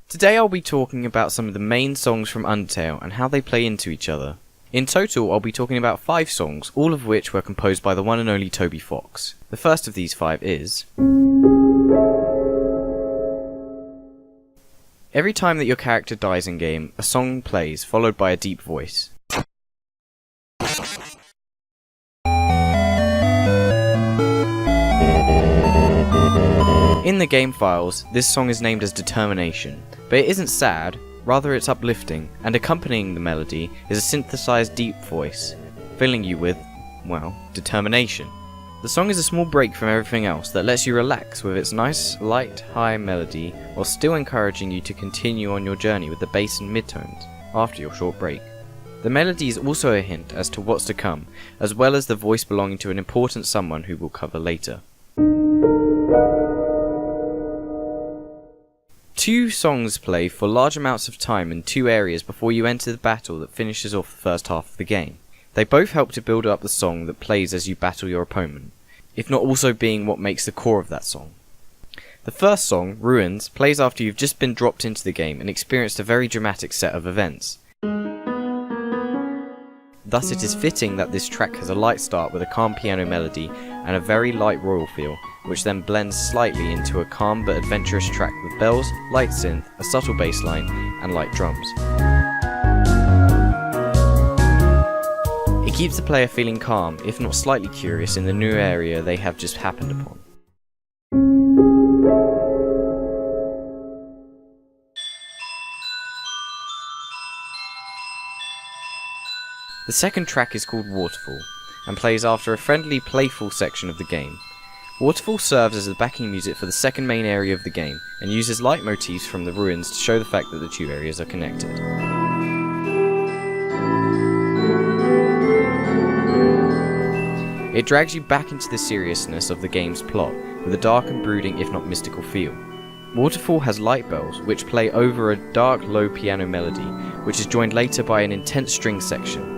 Today I'll be talking about some of the main songs from Undertale and how they play into each other. In total I'll be talking about 5 songs, all of which were composed by the one and only Toby Fox. The first of these 5 is... Every time that your character dies in game, a song plays, followed by a deep voice. In the game files, this song is named as Determination, but it isn't sad, rather it's uplifting, and accompanying the melody is a synthesized deep voice, filling you with, well, determination. The song is a small break from everything else that lets you relax with its nice, light, high melody, while still encouraging you to continue on your journey with the bass and midtones after your short break. The melody is also a hint as to what's to come, as well as the voice belonging to an important someone who we'll cover later. 2 songs play for large amounts of time in 2 areas before you enter the battle that finishes off the first half of the game. They both help to build up the song that plays as you battle your opponent, if not also being what makes the core of that song. The first song, Ruins, plays after you've just been dropped into the game and experienced a very dramatic set of events. Thus it is fitting that this track has a light start with a calm piano melody and a very light royal feel, which then blends slightly into a calm but adventurous track with bells, light synth, a subtle bass line, and light drums. It keeps the player feeling calm, if not slightly curious in the new area they have just happened upon. The second track is called Waterfall, and plays after a friendly, playful section of the game. Waterfall serves as the backing music for the second main area of the game, and uses leitmotifs from the ruins to show the fact that the 2 areas are connected. It drags you back into the seriousness of the game's plot, with a dark and brooding if not mystical feel. Waterfall has light bells, which play over a dark low piano melody, which is joined later by an intense string section.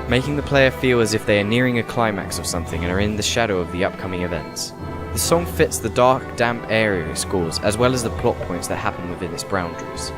Making the player feel as if they are nearing a climax of something and are in the shadow of the upcoming events. The song fits the dark, damp area it scores, as well as the plot points that happen within its boundaries.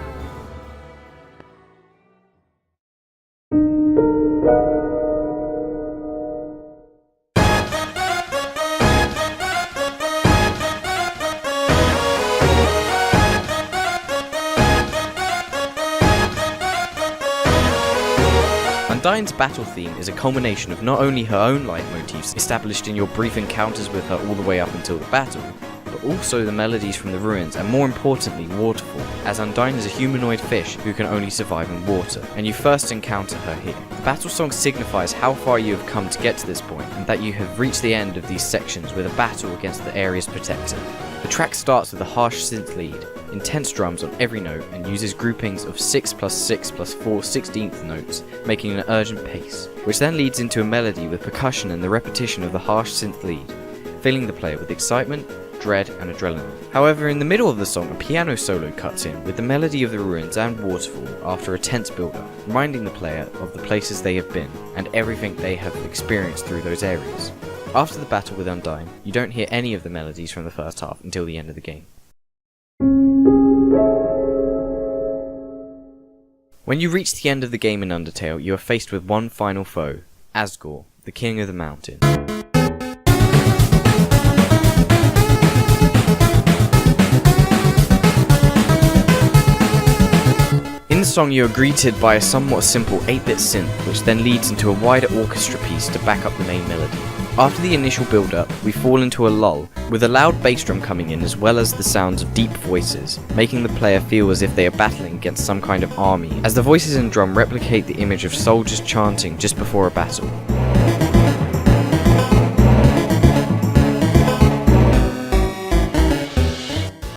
Undyne's battle theme is a culmination of not only her own leitmotifs established in your brief encounters with her all the way up until the battle, but also the melodies from the ruins and more importantly Waterfall, as Undyne is a humanoid fish who can only survive in water, and you first encounter her here. The battle song signifies how far you have come to get to this point, and that you have reached the end of these sections with a battle against the area's protector. The track starts with a harsh synth lead, intense drums on every note, and uses groupings of 6 + 6 + 4 16th notes, making an urgent pace, which then leads into a melody with percussion and the repetition of the harsh synth lead, filling the player with excitement, dread and adrenaline. However, in the middle of the song a piano solo cuts in with the melody of the ruins and Waterfall after a tense build-up, reminding the player of the places they have been and everything they have experienced through those areas. After the battle with Undyne, you don't hear any of the melodies from the first half until the end of the game. When you reach the end of the game in Undertale, you are faced with one final foe, Asgore, the king of the mountain. In the song you are greeted by a somewhat simple 8-bit synth, which then leads into a wider orchestra piece to back up the main melody. After the initial build-up, we fall into a lull, with a loud bass drum coming in as well as the sounds of deep voices, making the player feel as if they are battling against some kind of army, as the voices and drum replicate the image of soldiers chanting just before a battle.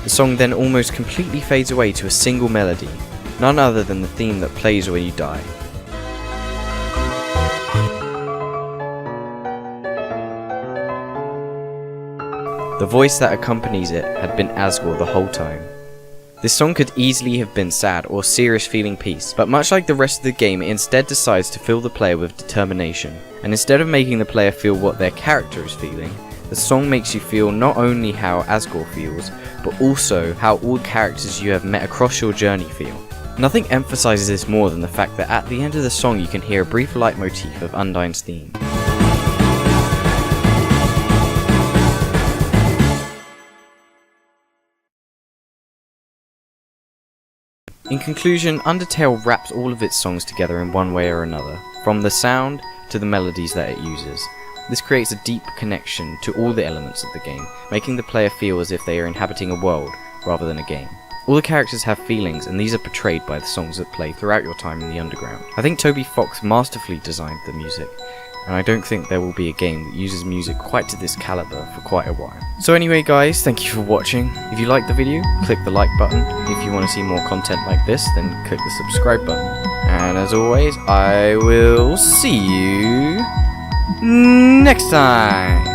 The song then almost completely fades away to a single melody, none other than the theme that plays when you die. The voice that accompanies it had been Asgore the whole time. This song could easily have been sad or serious feeling piece, but much like the rest of the game, it instead decides to fill the player with determination. And instead of making the player feel what their character is feeling, the song makes you feel not only how Asgore feels, but also how all the characters you have met across your journey feel. Nothing emphasizes this more than the fact that at the end of the song you can hear a brief leitmotif of Undyne's theme. In conclusion, Undertale wraps all of its songs together in one way or another, from the sound to the melodies that it uses. This creates a deep connection to all the elements of the game, making the player feel as if they are inhabiting a world rather than a game. All the characters have feelings, and these are portrayed by the songs that play throughout your time in the underground. I think Toby Fox masterfully designed the music, and I don't think there will be a game that uses music quite to this caliber for quite a while. So anyway guys, thank you for watching. If you liked the video, click the like button. If you want to see more content like this, then click the subscribe button. And as always, I will see you next time!